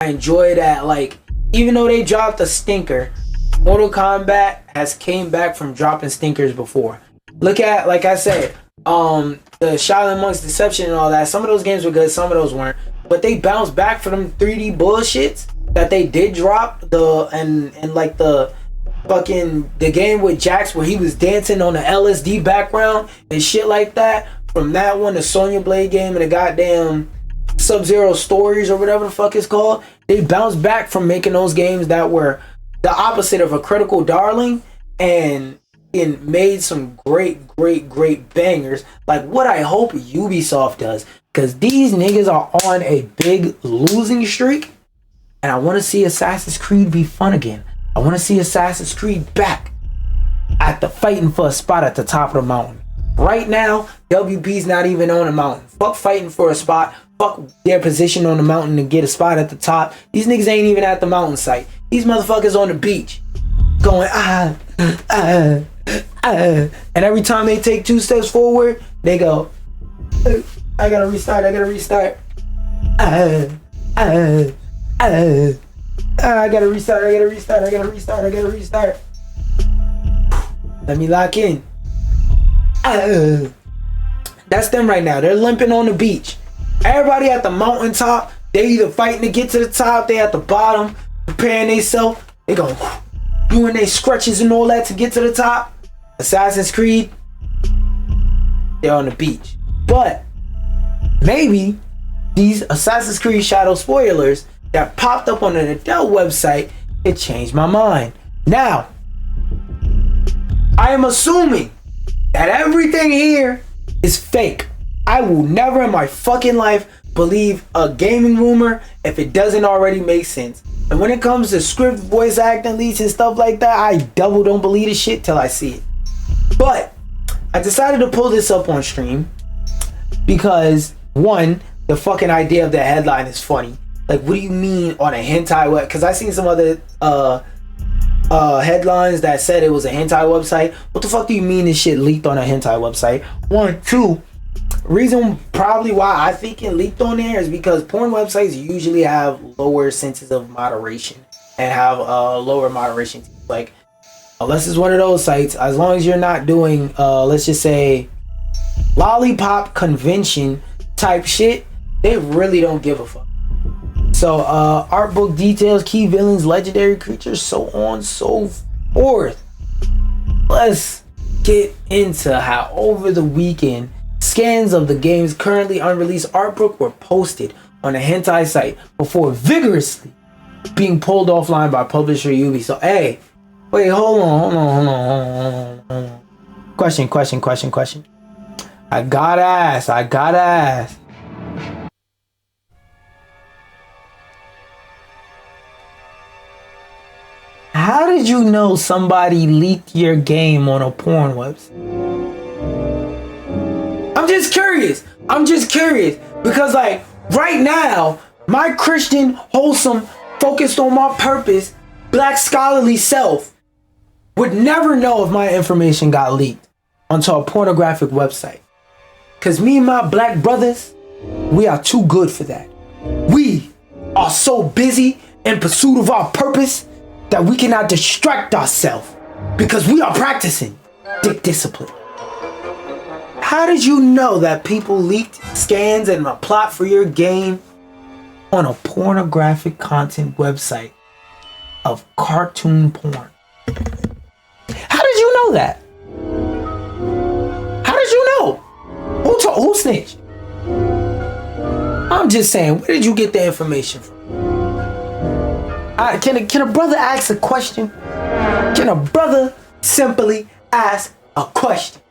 I enjoy that. Like, even though they dropped a stinker, Mortal Kombat has came back from dropping stinkers before. Look at, like I said, the Shaolin Monk's Deception and all that. Some of those games were good, some of those weren't. But they bounced back for them 3D bullshits that they did drop. And like the fucking the game with Jax where he was dancing on the LSD background and shit like that. From that one, the Sonya Blade game and the goddamn Sub-Zero Stories or whatever the fuck it's called. They bounced back from making those games that were the opposite of a critical darling and made some great bangers. Like what I hope Ubisoft does. Because these niggas are on a big losing streak. And I want to see Assassin's Creed be fun again. I want to see Assassin's Creed back at the fighting for a spot at the top of the mountain. Right now, WP's not even on the mountain. Fuck fighting for a spot. Fuck their position on the mountain to get a spot at the top. These niggas ain't even at the mountain site. These motherfuckers on the beach. Going, and every time they take 2 steps forward, they go, I gotta restart. I gotta restart. Let me lock in. That's them right now. They're limping on the beach. Everybody at the mountaintop, they either fighting to get to the top, they at the bottom, preparing themselves. They go doing their scratches and all that to get to the top. Assassin's Creed, they're on the beach. But maybe these Assassin's Creed Shadow spoilers that popped up on the Adele website, it changed my mind. Now, I am assuming that everything here is fake. I will never in my fucking life believe a gaming rumor if it doesn't already make sense. And when it comes to script, voice acting, leaks and stuff like that, I double don't believe this shit till I see it. But I decided to pull this up on stream because one, the fucking idea of the headline is funny. Like, what do you mean on a hentai web? Because I seen some other headlines that said it was a hentai website. What the fuck do you mean this shit leaked on a hentai website? 1, 2. Reason probably why I think it leaked on there is because porn websites usually have lower senses of moderation and have lower moderation. Like, unless it's one of those sites, as long as you're not doing, let's just say, lollipop convention type shit, they really don't give a fuck. So, art book details, key villains, legendary creatures, so on, so forth. Let's get into how over the weekend, scans of the game's currently unreleased art book were posted on a hentai site before vigorously being pulled offline by publisher Ubi. So, hey, wait, hold on. Question. I gotta ask. How did you know somebody leaked your game on a porn website? I'm just curious because, like, right now, my Christian, wholesome, focused on my purpose, black scholarly self would never know if my information got leaked onto a pornographic website. Because me and my black brothers, we are too good for that. We are so busy in pursuit of our purpose that we cannot distract ourselves because we are practicing dick discipline. How did you know that people leaked scans and a plot for your game on a pornographic content website of cartoon porn? How did you know that? How did you know? Who snitched? I'm just saying, where did you get the information from? Can a brother ask a question? Can a brother simply ask a question?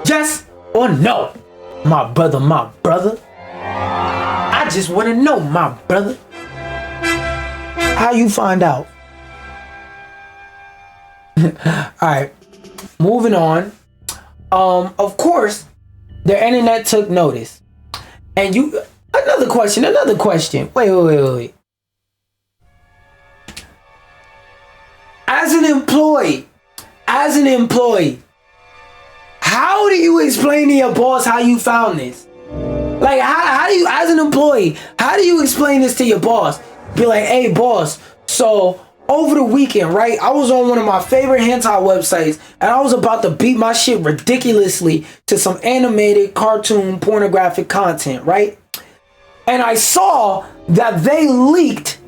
Yes or no? My brother. I just want to know, my brother. How you find out? Alright, moving on. Of course, the internet took notice. And another question. Wait. As an employee, how do you explain to your boss how you found this? Like, how do you, as an employee, how do you explain this to your boss? be like, hey boss, so over the weekend, right, I was on one of my favorite hentai websites and I was about to beat my shit ridiculously to some animated cartoon pornographic content, right? And I saw that they leaked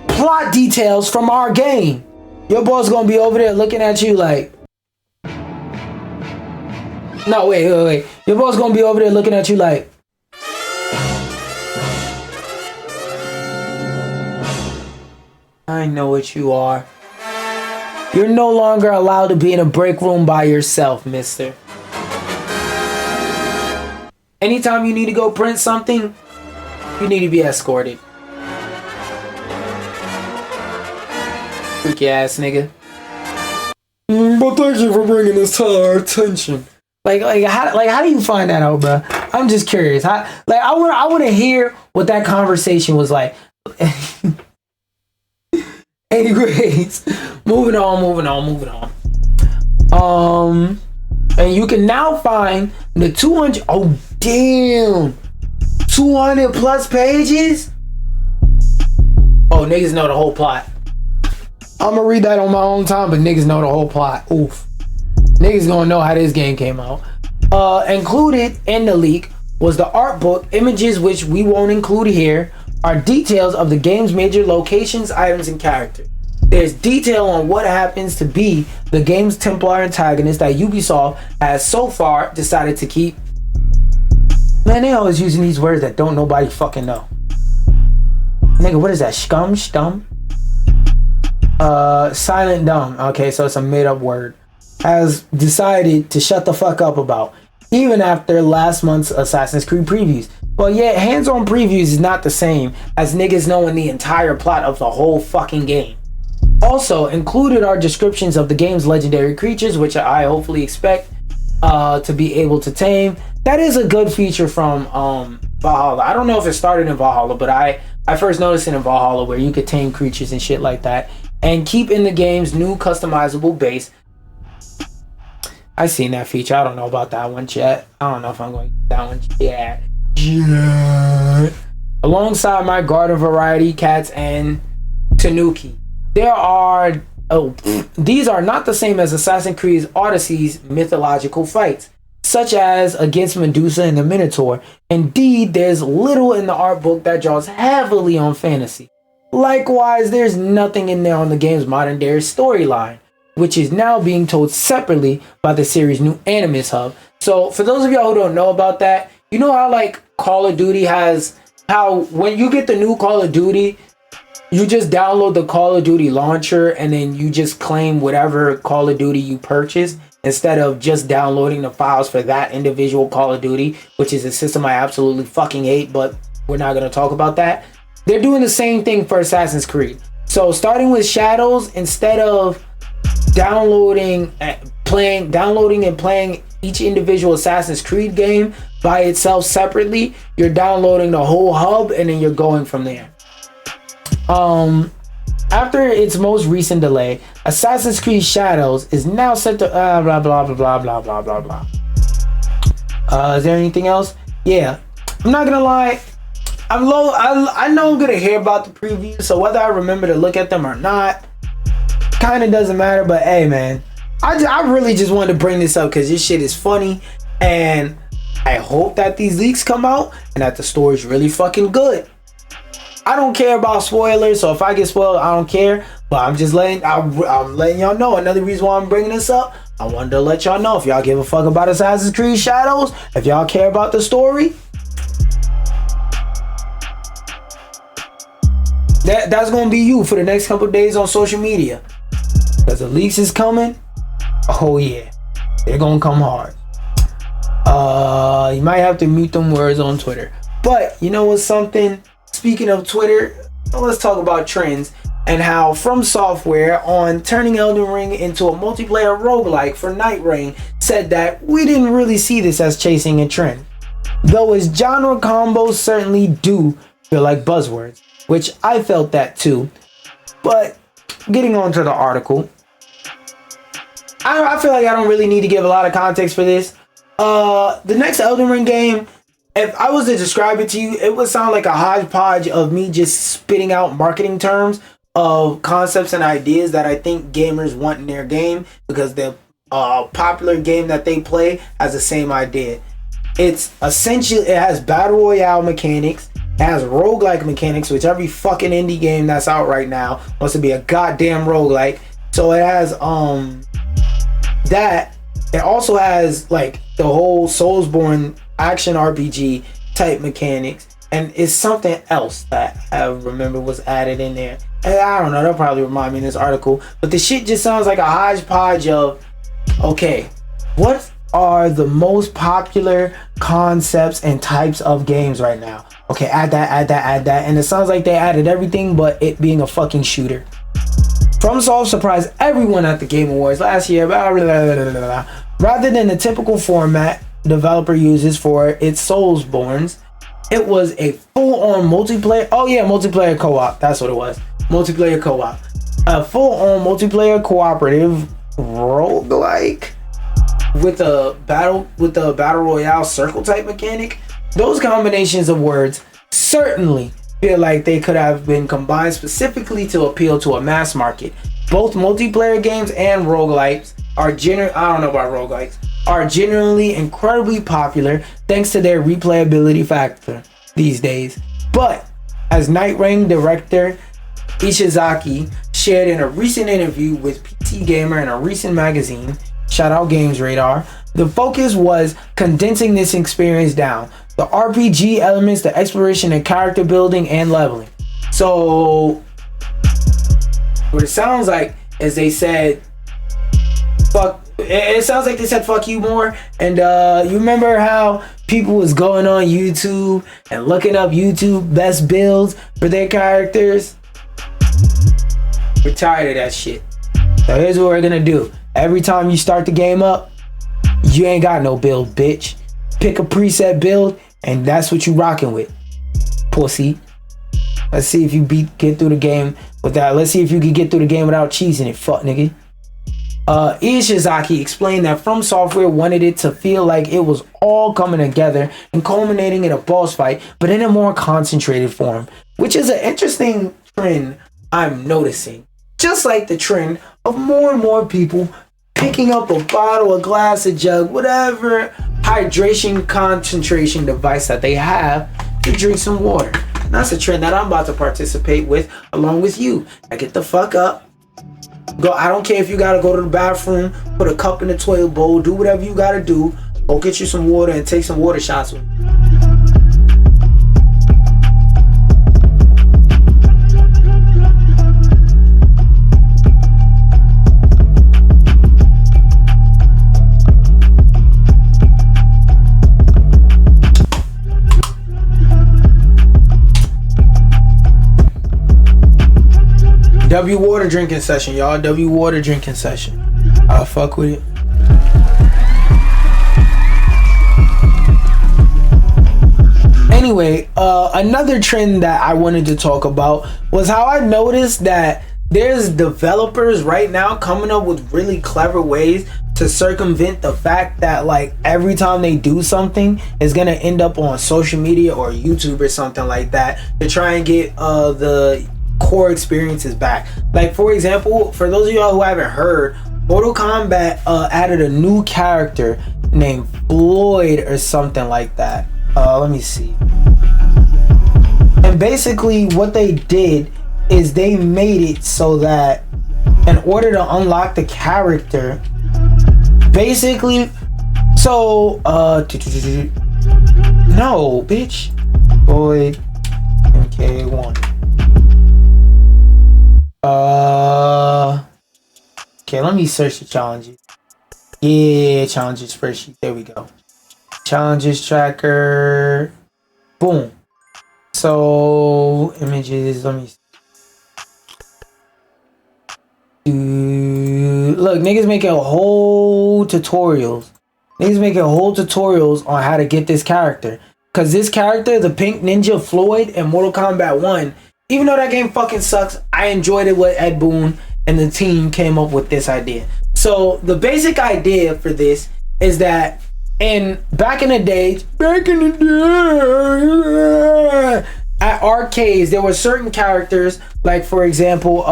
plot details from our game. Your boss gonna be over there looking at you like, no, wait. Your boss gonna be over there looking at you like, I know what you are. You're no longer allowed to be in a break room by yourself, mister. Anytime you need to go print something, you need to be escorted. Freaky ass nigga. But thank you for bringing this to our attention. Like how do you find that out, bro? I'm just curious. I want to hear what that conversation was like. Anyways, moving on. And you can now find the 200. Oh damn, 200 plus pages. Oh, niggas know the whole plot. I'm gonna read that on my own time, but niggas know the whole plot. Oof. Niggas gonna know how this game came out. Included in the leak was the art book, images which we won't include here, are details of the game's major locations, items, and characters. There's detail on what happens to be the game's Templar antagonist that Ubisoft has so far decided to keep. Man, they always using these words that don't nobody fucking know. Nigga, what is that? Stum? Silent dumb. Okay, so it's a made up word. Has decided to shut the fuck up about, even after last month's Assassin's Creed previews. But yet, hands-on previews is not the same as niggas knowing the entire plot of the whole fucking game. Also, included are descriptions of the game's legendary creatures, which I hopefully expect to be able to tame. That is a good feature from Valhalla. I don't know if it started in Valhalla, but I first noticed it in Valhalla, where you could tame creatures and shit like that. And keep in the game's new customizable base. I seen that feature. I don't know about that one yet. I don't know if I'm going to use that one yet. Yeah. Alongside my garden variety cats and Tanuki. These are not the same as Assassin's Creed Odyssey's mythological fights, such as against Medusa and the Minotaur. Indeed, there's little in the art book that draws heavily on fantasy. Likewise, there's nothing in there on the game's modern day storyline, which is now being told separately by the series' new Animus hub. So for those of y'all who don't know about that, you know how like Call of Duty has, how when you get the new Call of Duty, you just download the Call of Duty launcher and then you just claim whatever Call of Duty you purchase instead of just downloading the files for that individual Call of Duty, which is a system I absolutely fucking hate, but we're not going to talk about that. They're doing the same thing for Assassin's Creed. So starting with Shadows, instead of downloading and playing each individual Assassin's Creed game by itself separately, you're downloading the whole hub and then you're going from there. After its most recent delay, Assassin's Creed Shadows is now set to blah blah blah blah blah blah blah blah. Is there anything else? Yeah, I'm not gonna lie. I know I'm gonna hear about the previews, so whether I remember to look at them or not, kind of doesn't matter. But hey, man, I really just wanted to bring this up because this shit is funny, and I hope that these leaks come out and that the story's really fucking good. I don't care about spoilers, so if I get spoiled, I don't care. But I'm just letting y'all know. Another reason why I'm bringing this up, I wanted to let y'all know if y'all give a fuck about Assassin's Creed Shadows, if y'all care about the story. That's gonna be you for the next couple days on social media, because the leaks is coming. Oh yeah, they're gonna come hard. You might have to mute them words on Twitter, but you know what's something? Speaking of Twitter, let's talk about trends and how From Software on turning Elden Ring into a multiplayer roguelike for Night Rain said that we didn't really see this as chasing a trend, though its genre combos certainly do feel like buzzwords, which I felt that too. But getting on to the article, I feel like I don't really need to give a lot of context for this. The next Elden Ring game, if I was to describe it to you, it would sound like a hodgepodge of me just spitting out marketing terms of concepts and ideas that I think gamers want in their game, because the popular game that they play has the same idea. It's essentially, it has battle royale mechanics, it has roguelike mechanics, which every fucking indie game that's out right now wants to be a goddamn roguelike. So it has that. It also has like the whole Soulsborne action RPG type mechanics, and it's something else that I remember was added in there. And I don't know, that'll probably remind me in this article, but the shit just sounds like a hodgepodge of, okay, what are the most popular concepts and types of games right now? Okay, add that, and it sounds like they added everything but it being a fucking shooter. FromSoft surprised everyone at the Game Awards last year, rather than the typical format developer uses for its Soulsborns. It was a full-on multiplayer. Oh yeah, multiplayer co-op. That's what it was. Multiplayer co-op. A full-on multiplayer cooperative roguelike with a battle royale circle type mechanic. Those combinations of words certainly feel like they could have been combined specifically to appeal to a mass market. Both multiplayer games and roguelikes are generally incredibly popular thanks to their replayability factor these days. But as Night Rain director Ishizaki shared in a recent interview with PC Gamer in a recent magazine, shout out Games Radar, the focus was condensing this experience down. The RPG elements, the exploration and character building and leveling. So what it sounds like is they said it sounds like they said fuck you more. And you remember how people was going on YouTube and looking up YouTube best builds for their characters? We're tired of that shit. So here's what we're gonna do. Every time you start the game up, you ain't got no build, bitch. Pick a preset build and that's what you rocking with, pussy. Let's see if you get through the game without. Let's see if you can get through the game without cheesing it, fuck nigga. Ishizaki explained that From Software wanted it to feel like it was all coming together and culminating in a boss fight, but in a more concentrated form, which is an interesting trend I'm noticing. Just like the trend of more and more people picking up a bottle, a glass, a jug, whatever hydration concentration device that they have to drink some water. And that's a trend that I'm about to participate with along with you. Now get the fuck up. Go. I don't care if you gotta go to the bathroom, put a cup in the toilet bowl, do whatever you gotta do. Go get you some water and take some water shots with me. W water drinking session, y'all. W water drinking session. I'll fuck with it. Anyway, another trend that I wanted to talk about was how I noticed that there's developers right now coming up with really clever ways to circumvent the fact that like every time they do something, it's gonna end up on social media or YouTube or something like that to try and get the core experiences back. Like for example, for those of y'all who haven't heard, Mortal Kombat added a new character named Floyd or something like that. Let me see. And basically what they did is they made it so that in order to unlock the character, basically, so no bitch, Floyd MK1. Okay, let me search the challenges. Yeah, challenges spreadsheet. There we go. Challenges tracker. Boom. So images. Let me see. Look, niggas making whole tutorials. Niggas making whole tutorials on how to get this character. Cause this character, the Pink Ninja Floyd in Mortal Kombat 1. Even though that game fucking sucks, I enjoyed it with Ed Boon and the team came up with this idea. So the basic idea for this is that And back in the day, at arcades, there were certain characters, like for example,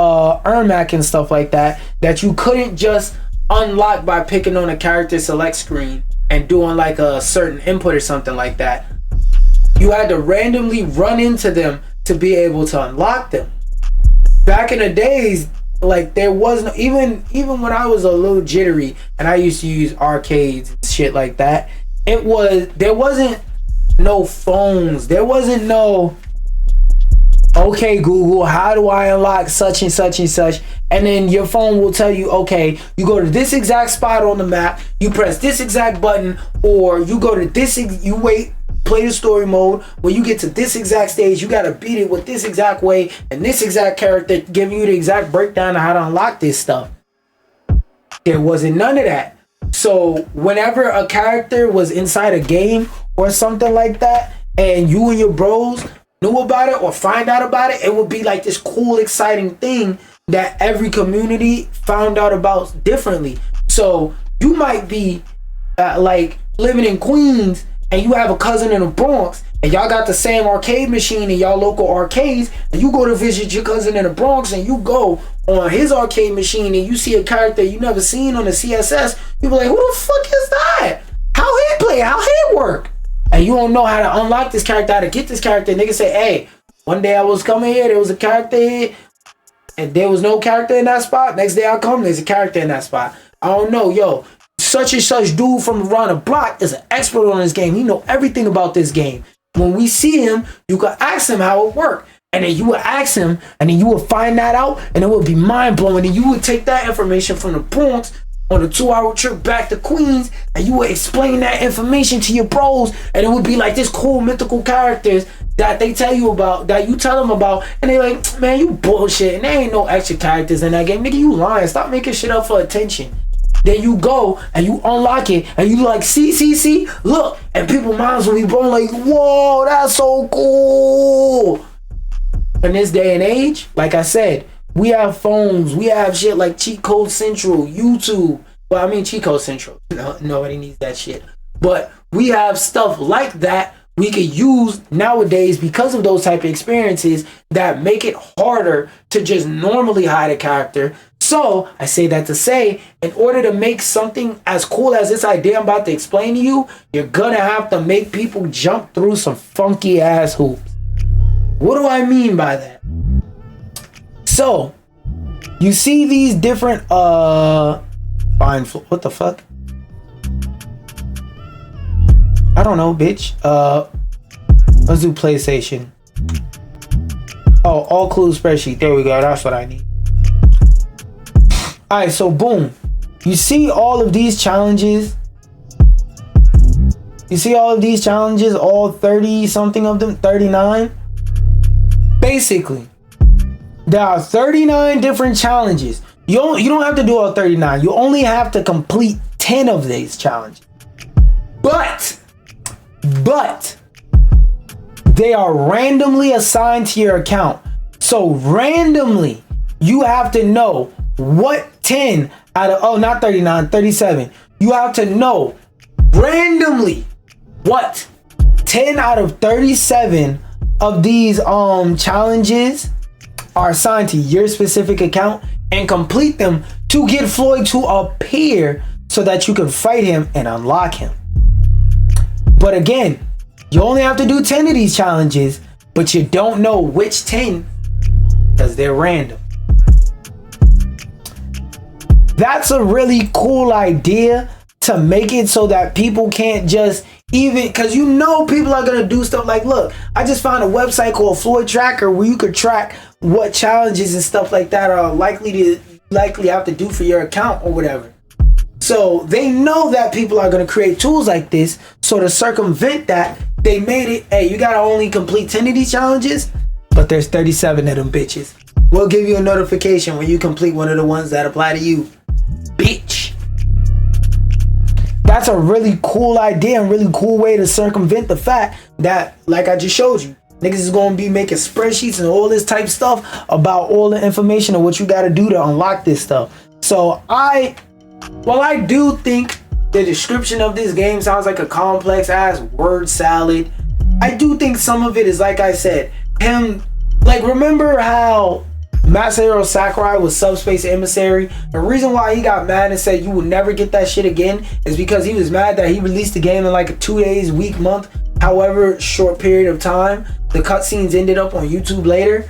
Ermac and stuff like that, that you couldn't just unlock by picking on a character select screen and doing like a certain input or something like that. You had to randomly run into them to be able to unlock them. Back in the days, like there wasn't even when I was a little jittery and I used to use arcades and shit like that, there wasn't no phones, there wasn't no okay Google, how do I unlock such and such and such, and then your phone will tell you, okay, you go to this exact spot on the map, you press this exact button, or you go to this, you wait, play the story mode, when you get to this exact stage, you gotta beat it with this exact way and this exact character, giving you the exact breakdown of how to unlock this stuff. There wasn't none of that. So whenever a character was inside a game or something like that, and you and your bros knew about it or find out about it, it would be like this cool, exciting thing that every community found out about differently. So you might be like living in Queens and you have a cousin in the Bronx and y'all got the same arcade machine in y'all local arcades, and you go to visit your cousin in the Bronx and you go on his arcade machine and you see a character you never seen on the CSS, you be like, who the fuck is that? How he play? How he work? And you don't know how to unlock this character, how to get this character. And niggas say, hey, one day I was coming here, there was a character here, and there was no character in that spot. Next day I come, there's a character in that spot. I don't know, yo, such and such dude from around the block is an expert on this game. He know everything about this game. When we see him, you can ask him how it worked. And then you would ask him, and then you would find that out, and it would be mind-blowing. And you would take that information from the Bronx on a 2-hour trip back to Queens, and you would explain that information to your bros, and it would be like this cool mythical characters that they tell you about, that you tell them about, and they're like, man, you bullshit, and there ain't no extra characters in that game. Nigga, you lying. Stop making shit up for attention. Then you go and you unlock it and you like, see, look, and people's minds will be blown like, whoa, that's so cool. In this day and age, like I said, we have phones, we have shit like Cheat Code Central, YouTube. Well, I mean Cheat Code Central. No, nobody needs that shit. But we have stuff like that we could use nowadays because of those type of experiences that make it harder to just normally hide a character. So I say that to say, in order to make something as cool as this idea I'm about to explain to you, you're gonna have to make people jump through some funky ass hoops. What do I mean by that? So you see these different what the fuck? I don't know, bitch. Let's do PlayStation. Oh, all clues spreadsheet. There we go. That's what I need. Alright, so boom. You see all of these challenges? You see all of these challenges? All 30 something of them? 39? Basically, there are 39 different challenges. You don't have to do all 39. You only have to complete 10 of these challenges. But they are randomly assigned to your account. So randomly, you have to know what 10 out of, oh, not 39, 37. You have to know randomly what 10 out of 37 of these challenges are assigned to your specific account, and complete them to get Floyd to appear so that you can fight him and unlock him. But again, you only have to do 10 of these challenges, but you don't know which 10 because they're random. That's a really cool idea, to make it so that people can't just even, because you know people are gonna do stuff like, look, I just found a website called Floyd Tracker where you could track what challenges and stuff like that are likely have to do for your account or whatever. So they know that people are gonna create tools like this, so to circumvent that, they made it, hey, you gotta only complete 10 of these challenges, but there's 37 of them bitches. We'll give you a notification when you complete one of the ones that apply to you, bitch. That's a really cool idea and really cool way to circumvent the fact that, like I just showed you, niggas is gonna be making spreadsheets and all this type stuff about all the information of what you gotta do to unlock this stuff. So I do think The description of this game sounds like a complex ass word salad. I do think some of it is, like I said, him, like, remember how Masahiro Sakurai was Subspace Emissary? The reason why he got mad and said you will never get that shit again is because he was mad that he released the game in like a 2 days, week, month, however short period of time. The cutscenes ended up on YouTube later.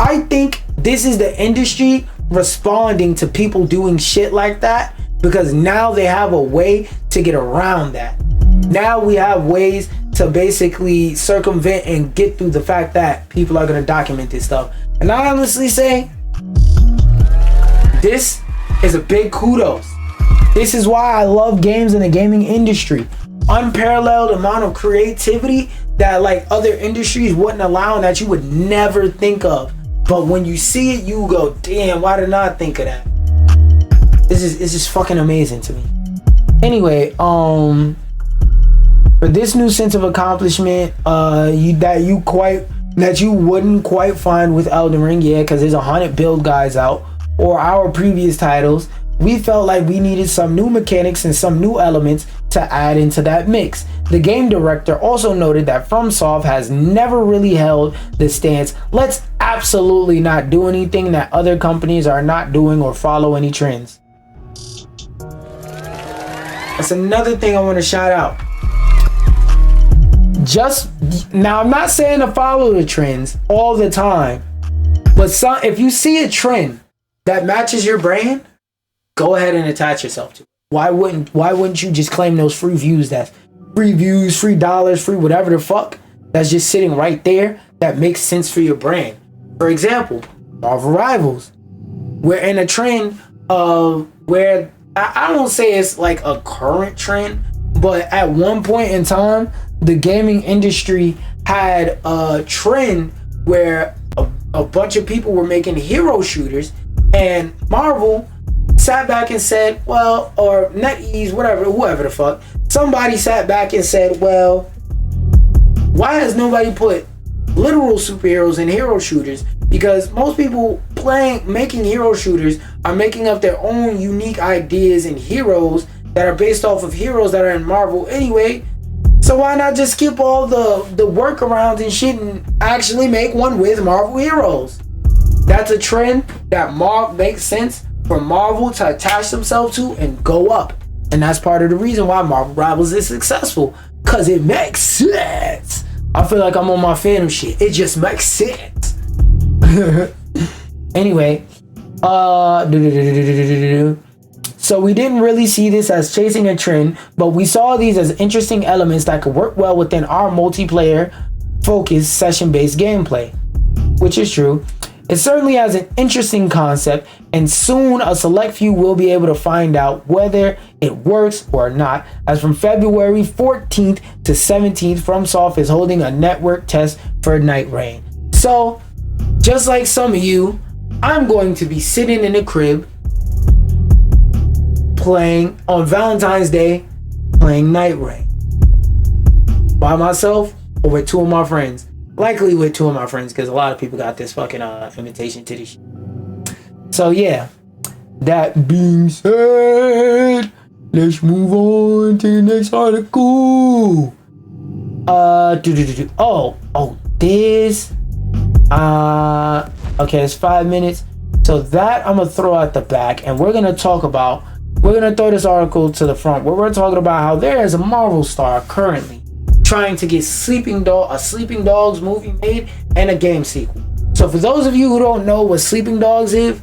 I think this is the industry responding to people doing shit like that, because now they have a way to get around that. Now we have ways to basically circumvent and get through the fact that people are going to document this stuff. And I honestly say, this is a big kudos. This is why I love games in the gaming industry. Unparalleled amount of creativity that like other industries wouldn't allow and that you would never think of. But when you see it, you go, damn, why did I not think of that? It's just fucking amazing to me. Anyway, for this new sense of accomplishment, that you wouldn't quite find with Elden Ring, yeah, because there's 100 build guides out, or our previous titles, we felt like we needed some new mechanics and some new elements to add into that mix. The game director also noted that FromSoft has never really held the stance, let's absolutely not do anything that other companies are not doing or follow any trends. That's another thing I want to shout out. Now, I'm not saying to follow the trends all the time, but if you see a trend that matches your brand, go ahead and attach yourself to it. Why wouldn't you just claim those free views? That's free views, free dollars, free whatever the fuck that's just sitting right there that makes sense for your brand. For example, Marvel Rivals. We're in a trend of where I don't say it's like a current trend, but at one point in time, the gaming industry had a trend where a bunch of people were making hero shooters, and Marvel sat back and said, well, or NetEase, whoever the fuck, somebody sat back and said, well, why has nobody put literal superheroes in hero shooters? Because most people making hero shooters are making up their own unique ideas and heroes that are based off of heroes that are in Marvel anyway. So why not just skip all the workarounds and shit and actually make one with Marvel heroes? That's a trend that makes sense for Marvel to attach themselves to and go up. And that's part of the reason why Marvel Rivals is successful. Cause it makes sense. I feel like I'm on my Phantom shit. It just makes sense. Anyway, so we didn't really see this as chasing a trend, but we saw these as interesting elements that could work well within our multiplayer focused session-based gameplay, which is true. It certainly has an interesting concept, and soon a select few will be able to find out whether it works or not, as from February 14th to 17th, FromSoft is holding a network test for Night Rain. So, just like some of you, I'm going to be sitting in the crib playing on Valentine's Day, playing Night Rain by myself or with two of my friends. Likely with two of my friends, because a lot of people got this fucking invitation to this shit. So yeah, that being said, let's move on to the next article. Okay, it's 5 minutes. So that I'm gonna throw out the back, and we're gonna throw this article to the front, where we're talking about how there is a Marvel star currently trying to get a Sleeping Dogs movie made and a game sequel. So for those of you who don't know what Sleeping Dogs is,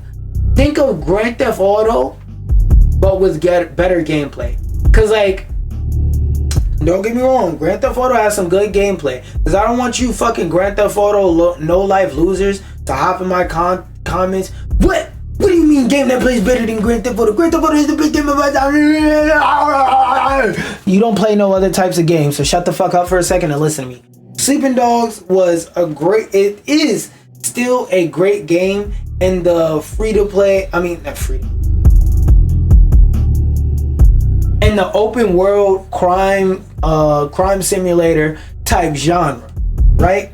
think of Grand Theft Auto, but with better gameplay. Cause like, don't get me wrong, Grand Theft Auto has some good gameplay. Cause I don't want you fucking Grand Theft Auto no life losers to hop in my comments. What do you mean game that plays better than Grand Theft Auto? Grand Theft Auto is the big game of You don't play no other types of games, so shut the fuck up for a second and listen to me. Sleeping Dogs it is still a great game in the in the open world crime simulator type genre, right?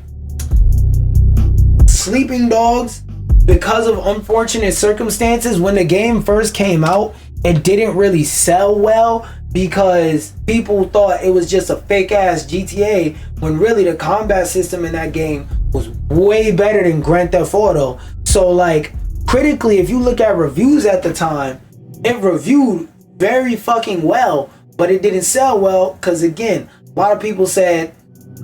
Sleeping Dogs, because of unfortunate circumstances, when the game first came out, it didn't really sell well because people thought it was just a fake ass GTA, when really the combat system in that game was way better than Grand Theft Auto. So like, critically, if you look at reviews at the time, it reviewed very fucking well, but it didn't sell well because, again, a lot of people said,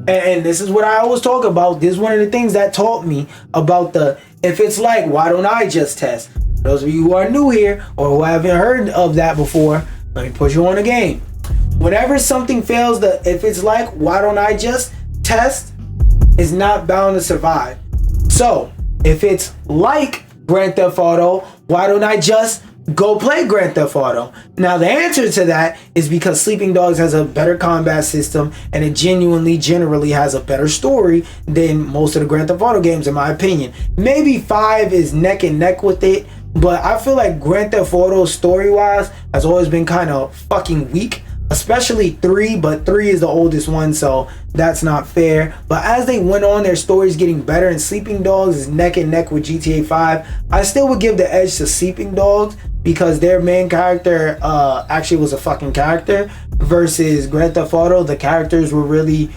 and this is what I always talk about, this is one of the things that taught me about the, if it's like, why don't I just test? For those of you who are new here or who haven't heard of that before, let me put you on a game. Whenever something fails, the if it's like, why don't I just test, is not bound to survive. So if it's like Grand Theft Auto, why don't I just go play Grand Theft Auto? Now the answer to that is because Sleeping Dogs has a better combat system, and it generally has a better story than most of the Grand Theft Auto games, in my opinion. Maybe 5 is neck and neck with it, but I feel like Grand Theft Auto story-wise has always been kind of fucking weak, especially 3, but 3 is the oldest one, so that's not fair. But as they went on, their story's getting better, and Sleeping Dogs is neck and neck with GTA 5. I still would give the edge to Sleeping Dogs because their main character actually was a fucking character, versus Grand Theft Auto, the characters were really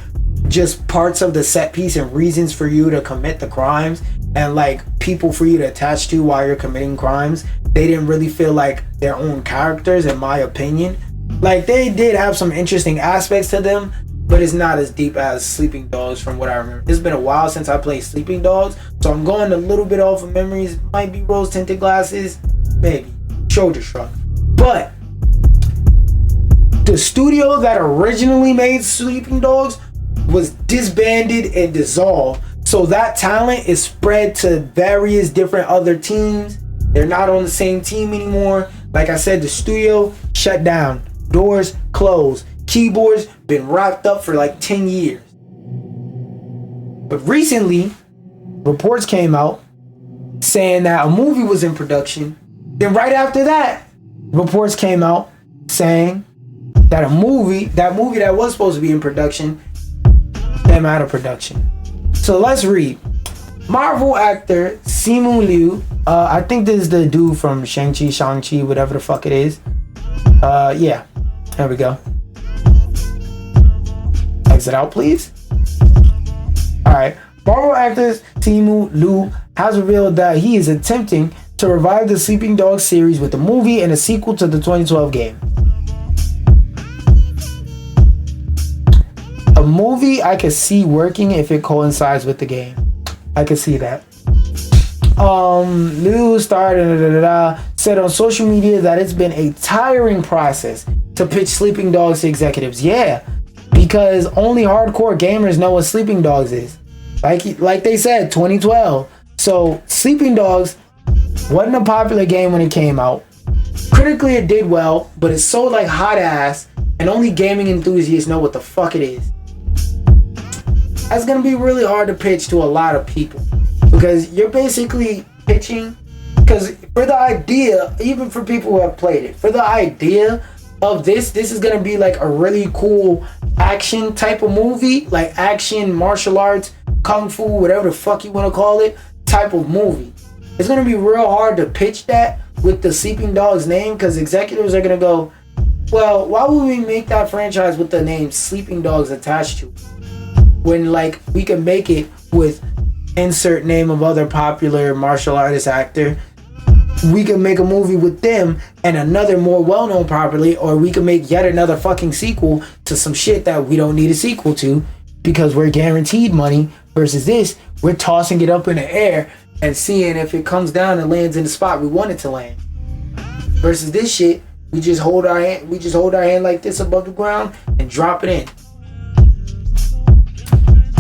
just parts of the set piece and reasons for you to commit the crimes, and like people for you to attach to while you're committing crimes. They didn't really feel like their own characters, in my opinion. Like, they did have some interesting aspects to them, but it's not as deep as Sleeping Dogs from what I remember. It's been a while since I played Sleeping Dogs, so I'm going a little bit off of memories. Might be rose tinted glasses, maybe shoulder shrug. But the studio that originally made Sleeping Dogs was disbanded and dissolved, so that talent is spread to various different other teams. They're not on the same team anymore. Like I said, the studio shut down, doors closed, keyboards been wrapped up for like 10 years. But recently, reports came out saying that a movie was in production. Then right after that, reports came out saying that that movie that was supposed to be in production came out of production. So let's read. Marvel actor Simu Liu, I think this is the dude from Shang-Chi, whatever the fuck it is. Yeah, there we go. Exit out, please. Alright, Marvel actor Simu Liu has revealed that he is attempting to revive the Sleeping Dogs series with a movie and a sequel to the 2012 game. A movie I could see working if it coincides with the game. I could see that. Liu said on social media that it's been a tiring process to pitch Sleeping Dogs to executives. Yeah, because only hardcore gamers know what Sleeping Dogs is. Like they said, 2012. So Sleeping Dogs wasn't a popular game when it came out. Critically, it did well, but it sold like hot ass, and only gaming enthusiasts know what the fuck it is. That's gonna be really hard to pitch to a lot of people, because you're basically pitching, because for the idea, even for people who have played it, for the idea of this is gonna be like a really cool action type of movie, like action, martial arts, kung fu, whatever the fuck you want to call it, type of movie. It's gonna be real hard to pitch that with the Sleeping Dogs name, because executives are gonna go, well, why would we make that franchise with the name Sleeping Dogs attached to it, when like we can make it with insert name of other popular martial artist actor? We can make a movie with them and another more well-known property, or we can make yet another fucking sequel to some shit that we don't need a sequel to because we're guaranteed money, versus this, we're tossing it up in the air and seeing if it comes down and lands in the spot we want it to land. Versus this shit, we just hold our hand like this above the ground and drop it in.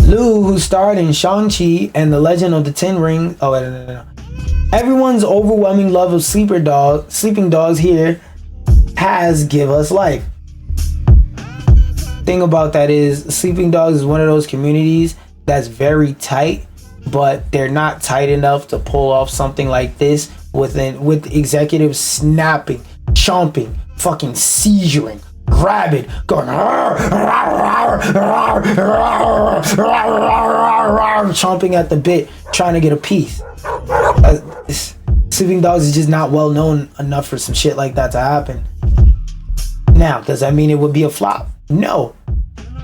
Liu, who starred in Shang-Chi and the Legend of the Ten Rings. Oh, wait, no. Everyone's overwhelming love of Sleeping Dogs here has give us life. Thing about that is, Sleeping Dogs is one of those communities that's very tight, but they're not tight enough to pull off something like this with executives snapping, chomping, fucking seizuring, rabid, going chomping at the bit, trying to get a piece. Sleeping Dogs is just not well known enough for some shit like that to happen. Now, does that mean it would be a flop? No.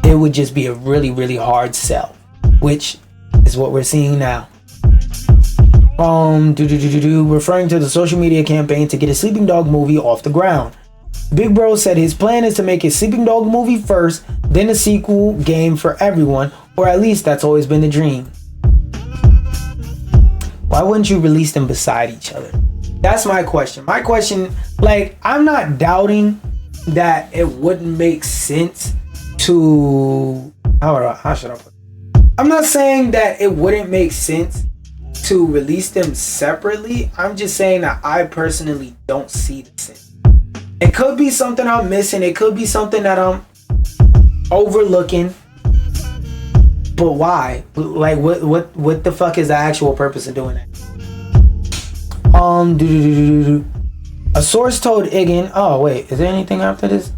It would just be a really, really hard sell, which is what we're seeing now. Referring to the social media campaign to get a Sleeping Dog movie off the ground. Big Bro said his plan is to make a Sleeping Dog movie first, then a sequel game for everyone, or at least that's always been the dream. Why wouldn't you release them beside each other? That's my question. My question, like, I'm not doubting that it wouldn't make sense to, how should I put it? I'm not saying that it wouldn't make sense to release them separately. I'm just saying that I personally don't see the sense. It could be something I'm missing. It could be something that I'm overlooking. But why? Like, what the fuck is the actual purpose of doing that? A source told Igan. Oh wait, is there anything after this?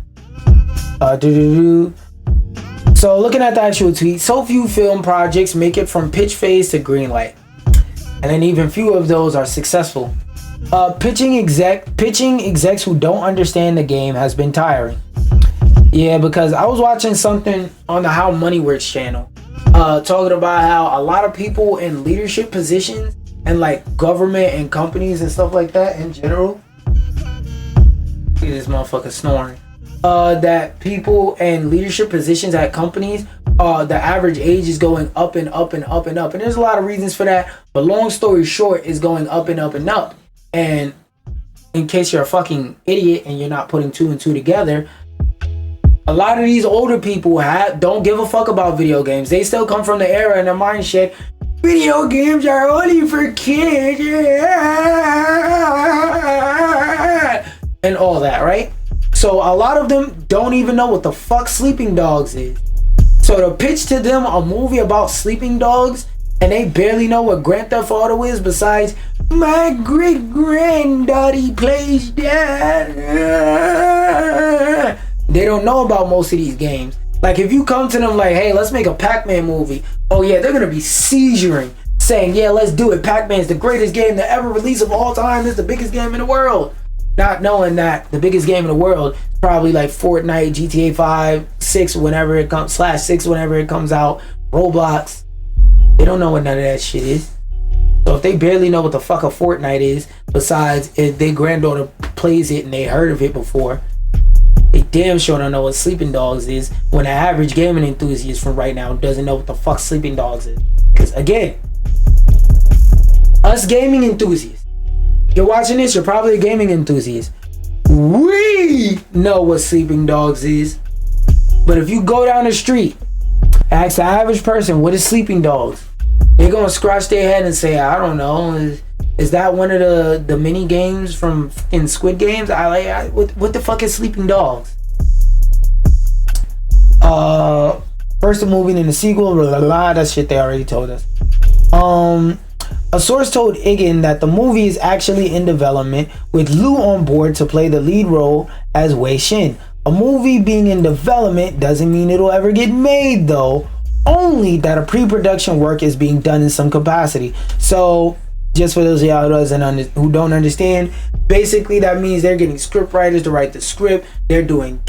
So looking at the actual tweet, so few film projects make it from pitch phase to green light, and then even few of those are successful. Pitching execs who don't understand the game has been tiring. Yeah, because I was watching something on the How Money Works channel, talking about how a lot of people in leadership positions and like government and companies and stuff like that in general. Look at this motherfucker snoring. That people in leadership positions at companies, the average age is going up and up and up and up. And there's a lot of reasons for that. But long story short, is going up and up and up. And in case you're a fucking idiot and you're not putting two and two together, a lot of these older people don't give a fuck about video games. They still come from the era and their mind shit. Video games are only for kids. And all that, right? So a lot of them don't even know what the fuck Sleeping Dogs is. So to pitch to them a movie about sleeping dogs, and they barely know what Grand Theft Auto is besides, my great granddaddy plays that. They don't know about most of these games. Like, if you come to them like, hey, let's make a Pac-Man movie. Oh yeah, they're gonna be seizuring, saying, yeah, let's do it. Pac-Man's the greatest game to ever release of all time. It's the biggest game in the world. Not knowing that the biggest game in the world is probably like Fortnite, GTA 5, 6 whenever it comes, /6 whenever it comes out, Roblox. They don't know what none of that shit is. So if they barely know what the fuck a Fortnite is, besides if their granddaughter plays it and they heard of it before, they damn sure don't know what Sleeping Dogs is, when the average gaming enthusiast from right now doesn't know what the fuck Sleeping Dogs is. Because again, us gaming enthusiasts, you're watching this, you're probably a gaming enthusiast. We know what Sleeping Dogs is. But if you go down the street, ask the average person, what is Sleeping Dogs? They're gonna scratch their head and say, I don't know. Is that one of the mini games from in Squid Games? What the fuck is Sleeping Dogs? First a movie and then the sequel, blah, blah, blah, that shit they already told us. A source told Igan that the movie is actually in development with Liu on board to play the lead role as Wei Shin. A movie being in development doesn't mean it'll ever get made though, only that a pre-production work is being done in some capacity. So just for those of y'all who don't understand, basically that means they're getting script writers to write the script. They're doing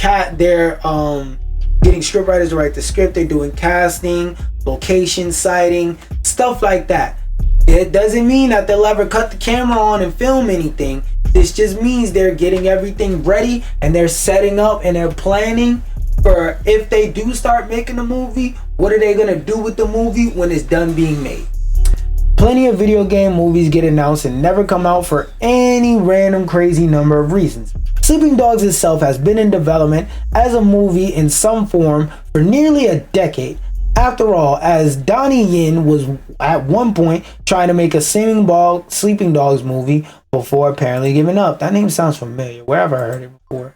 getting script writers to write the script. They're doing casting, location sighting, stuff like that. It doesn't mean that they'll ever cut the camera on and film anything. This just means they're getting everything ready and they're setting up and they're planning for if they do start making a movie, what are they gonna do with the movie when it's done being made. Plenty of video game movies get announced and never come out for any random crazy number of reasons. Sleeping Dogs itself has been in development as a movie in some form for nearly a decade. After all, as Donnie Yen was at one point trying to make a Sleeping Dogs movie before apparently giving up. That name sounds familiar. Where have I heard it before?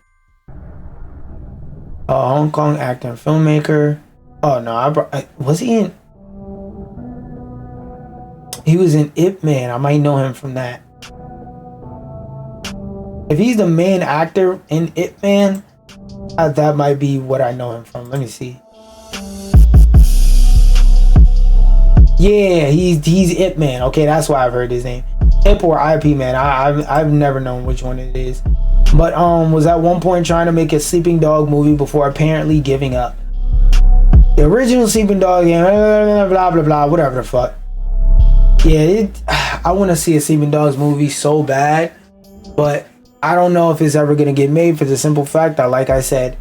Hong Kong actor and filmmaker. Oh no, was he in? He was in Ip Man. I might know him from that. If he's the main actor in Ip Man, that might be what I know him from. Let me see. Yeah, he's Ip Man. Okay, that's why I've heard his name. Hip or IP, man. I've never known which one it is. But was at one point trying to make a Sleeping Dog movie before apparently giving up. The original Sleeping Dog game, blah blah blah, whatever the fuck. Yeah, I want to see a Sleeping Dogs movie so bad, but I don't know if it's ever gonna get made for the simple fact that, like I said,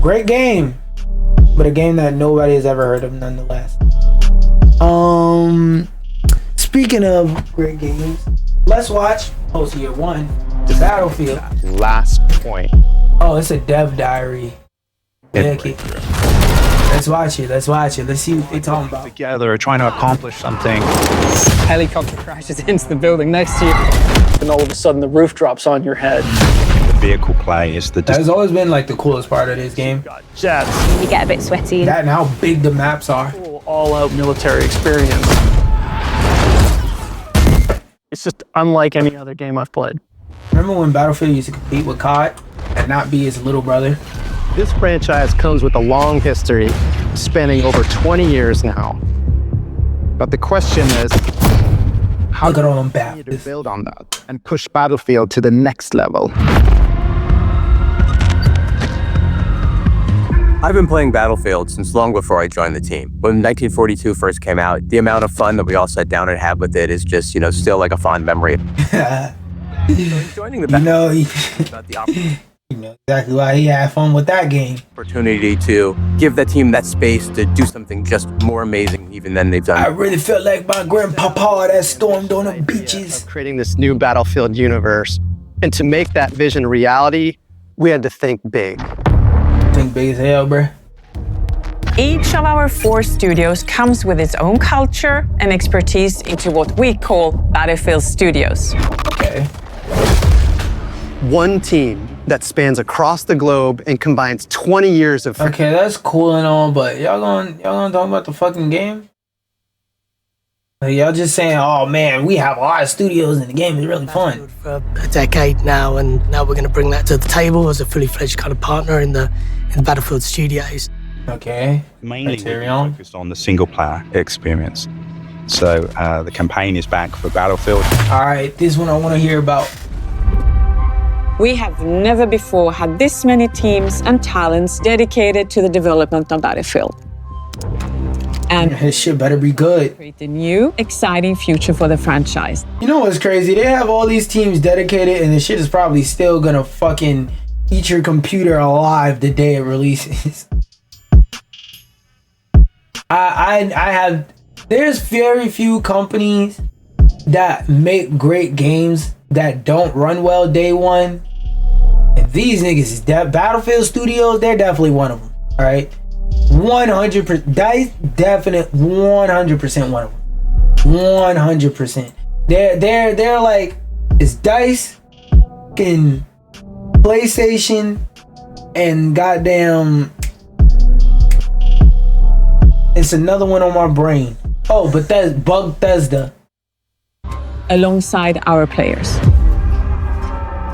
great game, but a game that nobody has ever heard of nonetheless. Speaking of great games, let's watch Post Year 1, the Battlefield. Last point. Oh, it's a dev diary. Yeah, let's watch it. Let's see what they're talking about. Together, trying to accomplish something. Helicopter crashes into the building next to you, and all of a sudden the roof drops on your head. The vehicle play is the... That's always been like the coolest part of this game. Jets. You get a bit sweaty. That and how big the maps are. Cool, all-out military experience. It's just unlike any other game I've played. Remember when Battlefield used to compete with COD and not be his little brother? This franchise comes with a long history, spanning over 20 years now. But the question is, how do you to build on that and push Battlefield to the next level? I've been playing Battlefield since long before I joined the team. When 1942 first came out, the amount of fun that we all sat down and had with it is just, still like a fond memory. Joining the you know exactly why he had fun with that game. Opportunity to give that team that space to do something just more amazing even than they've done. I really felt like my grandpapa that stormed on the beaches. Creating this new Battlefield universe. And to make that vision reality, we had to think big. Think big as hell, bruh. Each of our 4 studios comes with its own culture and expertise into what we call Battlefield Studios. Okay. One team that spans across the globe and combines 20 years of... Okay, that's cool and all, but y'all gonna talk about the fucking game? Like, y'all just saying, oh man, we have a lot of studios and the game is really fun. For a decade now, and now we're going to bring that to the table as a fully fledged kind of partner in the Battlefield Studios. Okay. Mainly focused on the single player experience. So the campaign is back for Battlefield. All right, this one I want to hear about. We have never before had this many teams and talents dedicated to the development of Battlefield. And his shit better be good. Create a new, exciting future for the franchise. You know what's crazy? They have all these teams dedicated, and the shit is probably still gonna fucking eat your computer alive the day it releases. There's very few companies that make great games that don't run well day one. And these niggas is Battlefield Studios, they're definitely one of them. All right. 100%. DICE, definite 100% one of them. 100%. They're like, it's DICE, fucking PlayStation, and goddamn, it's another one on my brain. Oh, but that's Bethesda. Alongside our players.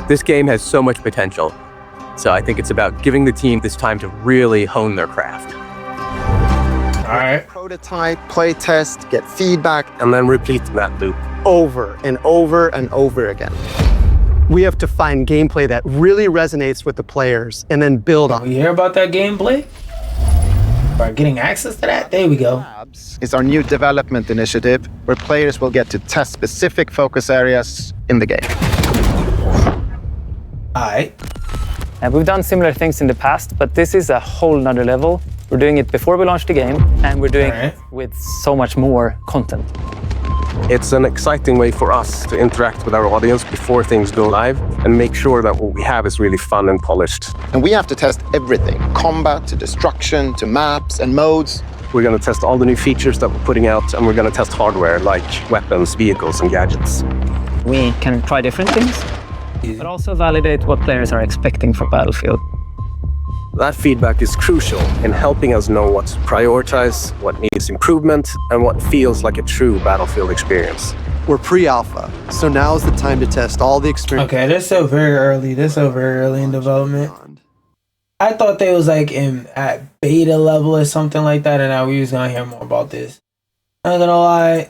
This game has so much potential. So I think it's about giving the team this time to really hone their craft. All right. Prototype, play test, get feedback, And then repeat that loop. over and over and over again. We have to find gameplay that really resonates with the players and then build on You hear about that gameplay? By getting access to that? There we go. Labs is our new development initiative where players will get to test specific focus areas in the game. Alright. We've done similar things in the past, but this is a whole nother level. We're doing it before we launch the game, and we're doing it with so much more content. It's an exciting way for us to interact with our audience before things go live and make sure that what we have is really fun and polished. And we have to test everything, combat to destruction to maps and modes. We're going to test all the new features that we're putting out, and we're going to test hardware like weapons, vehicles, and gadgets. We can try different things, but also validate what players are expecting from Battlefield. That feedback is crucial in helping us know what to prioritize, what needs improvement, and what feels like a true Battlefield experience. We're pre-alpha, so now's the time to test all the experience. Okay, they're still very early. They're still very early in development. I thought they was like at beta level or something like that, and now we was gonna hear more about this. I'm not gonna lie,